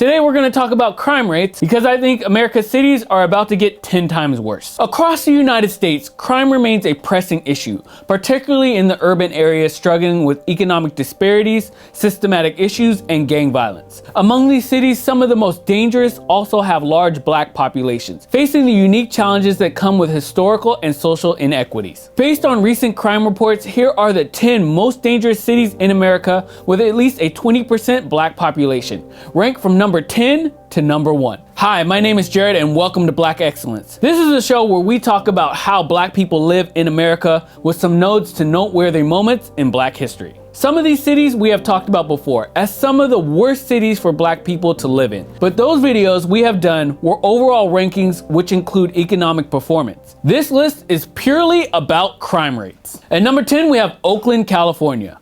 Today we're going to talk about crime rates because I think America's cities are about to get 10 times worse. Across the United States, crime remains a pressing issue, particularly in the urban areas struggling with economic disparities, systematic issues, and gang violence. Among these cities, some of the most dangerous also have large black populations, facing the unique challenges that come with historical and social inequities. Based on recent crime reports, here are the 10 most dangerous cities in America with at least a 20% black population, ranked from number 10 to number 1. Hi, my name is Jared and welcome to Black Excellence. This is a show where we talk about how black people live in America with some nods to noteworthy moments in black history. Some of these cities we have talked about before as some of the worst cities for black people to live in. But those videos we have done were overall rankings which include economic performance. This list is purely about crime rates. At number 10 we have Oakland, California.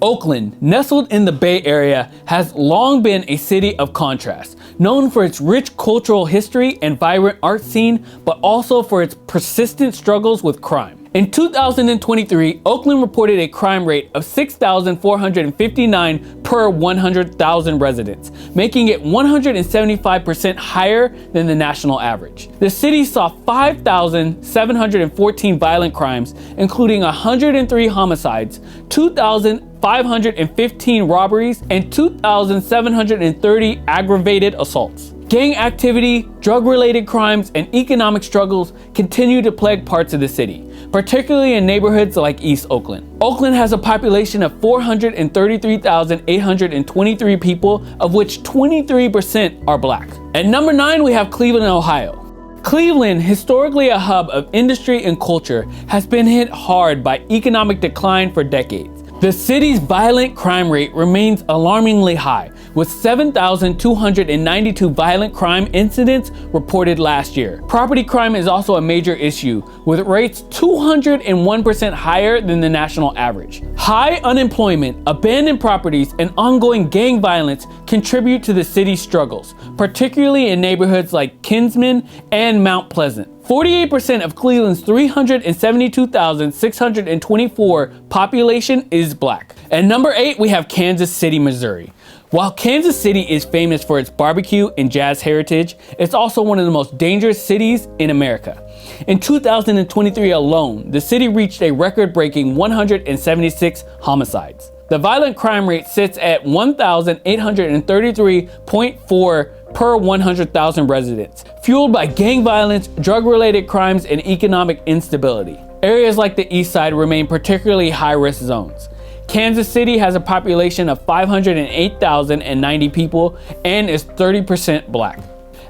Oakland, nestled in the Bay Area, has long been a city of contrast, known for its rich cultural history and vibrant art scene, but also for its persistent struggles with crime. In 2023, Oakland reported a crime rate of 6,459 per 100,000 residents, making it 175% higher than the national average. The city saw 5,714 violent crimes, including 103 homicides, 2,515 robberies, and 2,730 aggravated assaults. Gang activity, drug-related crimes, and economic struggles continue to plague parts of the city, particularly in neighborhoods like East Oakland. Oakland has a population of 433,823 people, of which 23% are black. At number 9, we have Cleveland, Ohio. Cleveland, historically a hub of industry and culture, has been hit hard by economic decline for decades. The city's violent crime rate remains alarmingly high, with 7,292 violent crime incidents reported last year. Property crime is also a major issue, with rates 201% higher than the national average. High unemployment, abandoned properties, and ongoing gang violence contribute to the city's struggles, particularly in neighborhoods like Kinsman and Mount Pleasant. 48% of Cleveland's 372,624 population is black. At number 8, we have Kansas City, Missouri. While Kansas City is famous for its barbecue and jazz heritage, it's also one of the most dangerous cities in America. In 2023 alone, the city reached a record-breaking 176 homicides. The violent crime rate sits at 1,833.4 per 100,000 residents, fueled by gang violence, drug-related crimes, and economic instability. Areas like the East Side remain particularly high-risk zones. Kansas City has a population of 508,090 people and is 30% black.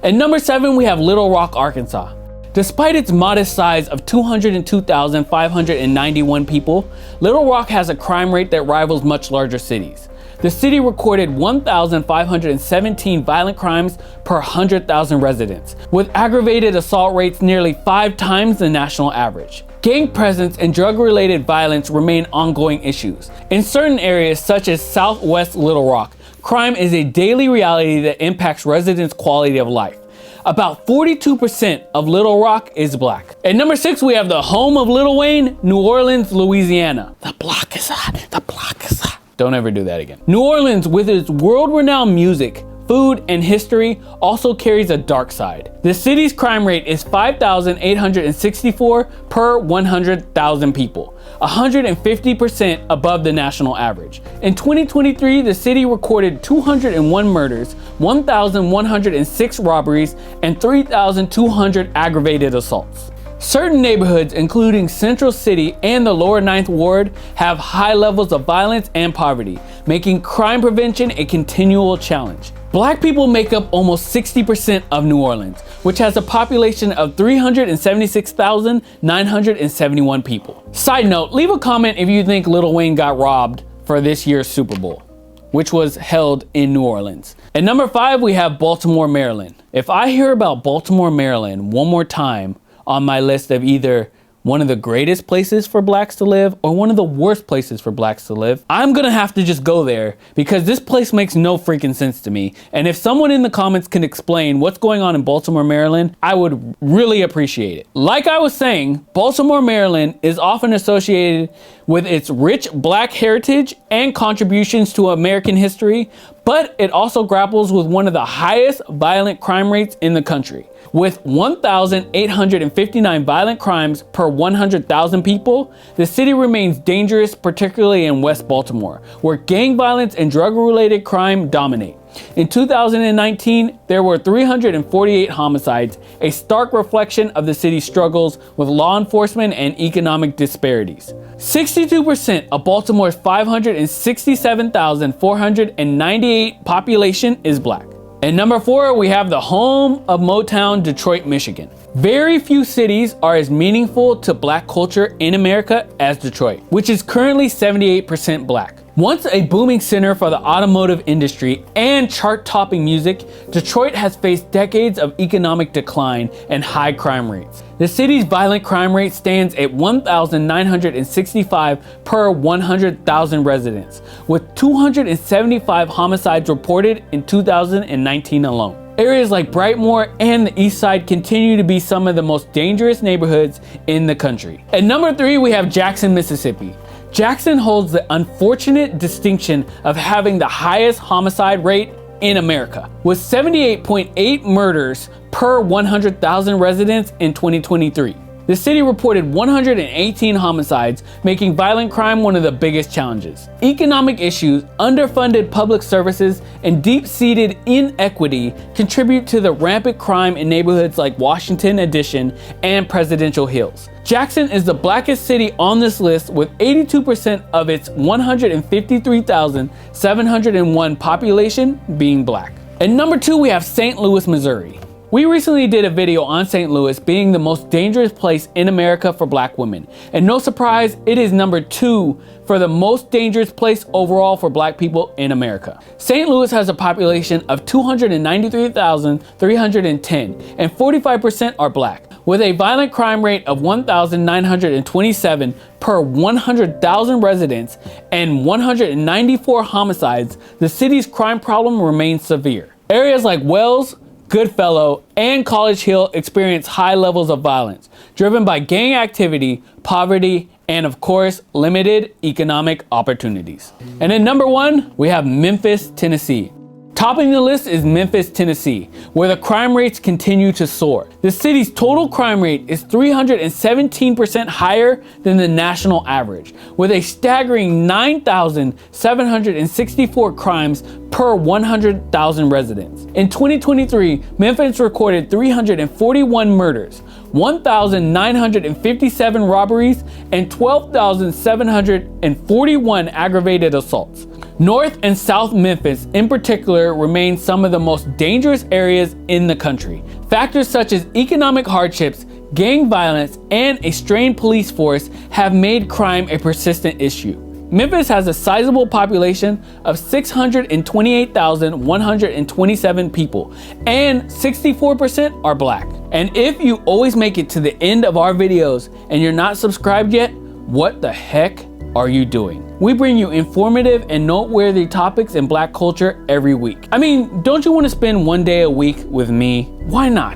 At number 7, we have Little Rock, Arkansas. Despite its modest size of 202,591 people, Little Rock has a crime rate that rivals much larger cities. The city recorded 1,517 violent crimes per 100,000 residents, with aggravated assault rates nearly 5 times the national average. Gang presence and drug-related violence remain ongoing issues. In certain areas such as Southwest Little Rock, crime is a daily reality that impacts residents' quality of life. About 42% of Little Rock is black. At number 6, we have the home of Lil Wayne, New Orleans, Louisiana. The block is hot, the block is hot. Don't ever do that again. New Orleans, with its world-renowned music, food, and history, also carries a dark side. The city's crime rate is 5,864 per 100,000 people, 150% above the national average. In 2023, the city recorded 201 murders, 1,106 robberies, and 3,200 aggravated assaults. Certain neighborhoods, including Central City and the Lower Ninth Ward, have high levels of violence and poverty, making crime prevention a continual challenge. Black people make up almost 60% of New Orleans, which has a population of 376,971 people. Side note, leave a comment if you think Lil Wayne got robbed for this year's Super Bowl, which was held in New Orleans. At number 5, we have Baltimore, Maryland. If I hear about Baltimore, Maryland one more time on my list of either one of the greatest places for blacks to live or one of the worst places for blacks to live, I'm gonna have to just go there because this place makes no freaking sense to me. And if someone in the comments can explain what's going on in Baltimore, Maryland, I would really appreciate it. Like I was saying, Baltimore, Maryland is often associated with its rich black heritage and contributions to American history, but it also grapples with one of the highest violent crime rates in the country. With 1,859 violent crimes per 100,000 people, the city remains dangerous, particularly in West Baltimore, where gang violence and drug-related crime dominate. In 2019, there were 348 homicides, a stark reflection of the city's struggles with law enforcement and economic disparities. 62% of Baltimore's 567,498 population is Black. At number 4, we have the home of Motown, Detroit, Michigan. Very few cities are as meaningful to Black culture in America as Detroit, which is currently 78% Black. Once a booming center for the automotive industry and chart-topping music, Detroit has faced decades of economic decline and high crime rates. The city's violent crime rate stands at 1,965 per 100,000 residents, with 275 homicides reported in 2019 alone. Areas like Brightmoor and the East Side continue to be some of the most dangerous neighborhoods in the country. At number 3, we have Jackson, Mississippi. Jackson holds the unfortunate distinction of having the highest homicide rate in America, with 78.8 murders per 100,000 residents in 2023. The city reported 118 homicides, making violent crime one of the biggest challenges. Economic issues, underfunded public services, and deep-seated inequity contribute to the rampant crime in neighborhoods like Washington Addition and Presidential Hills. Jackson is the blackest city on this list, with 82% of its 153,701 population being Black. At number 2, we have St. Louis, Missouri. We recently did a video on St. Louis being the most dangerous place in America for Black women. And no surprise, it is number 2 for the most dangerous place overall for Black people in America. St. Louis has a population of 293,310, and 45% are Black. With a violent crime rate of 1,927 per 100,000 residents and 194 homicides, the city's crime problem remains severe. Areas like Wells, Goodfellow, and College Hill experience high levels of violence, driven by gang activity, poverty, and of course, limited economic opportunities. And at number 1, we have Memphis, Tennessee. Topping the list is Memphis, Tennessee, where the crime rates continue to soar. The city's total crime rate is 317% higher than the national average, with a staggering 9,764 crimes per 100,000 residents. In 2023, Memphis recorded 341 murders, 1,957 robberies, and 12,741 aggravated assaults. North and South Memphis in particular remain some of the most dangerous areas in the country. Factors such as economic hardships, gang violence, and a strained police force have made crime a persistent issue. Memphis has a sizable population of 628,127 people, and 64% are Black. And if you always make it to the end of our videos and you're not subscribed yet, what the heck are you doing? We bring you informative and noteworthy topics in Black culture every week. I mean, don't you want to spend one day a week with me? Why not?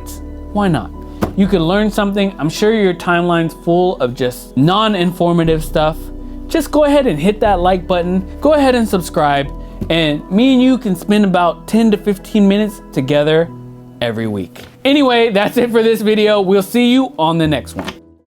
Why not? You could learn something. I'm sure your timeline's full of just non-informative stuff. Just go ahead and hit that like button. Go ahead and subscribe. And me and you can spend about 10 to 15 minutes together every week. Anyway, that's it for this video. We'll see you on the next one.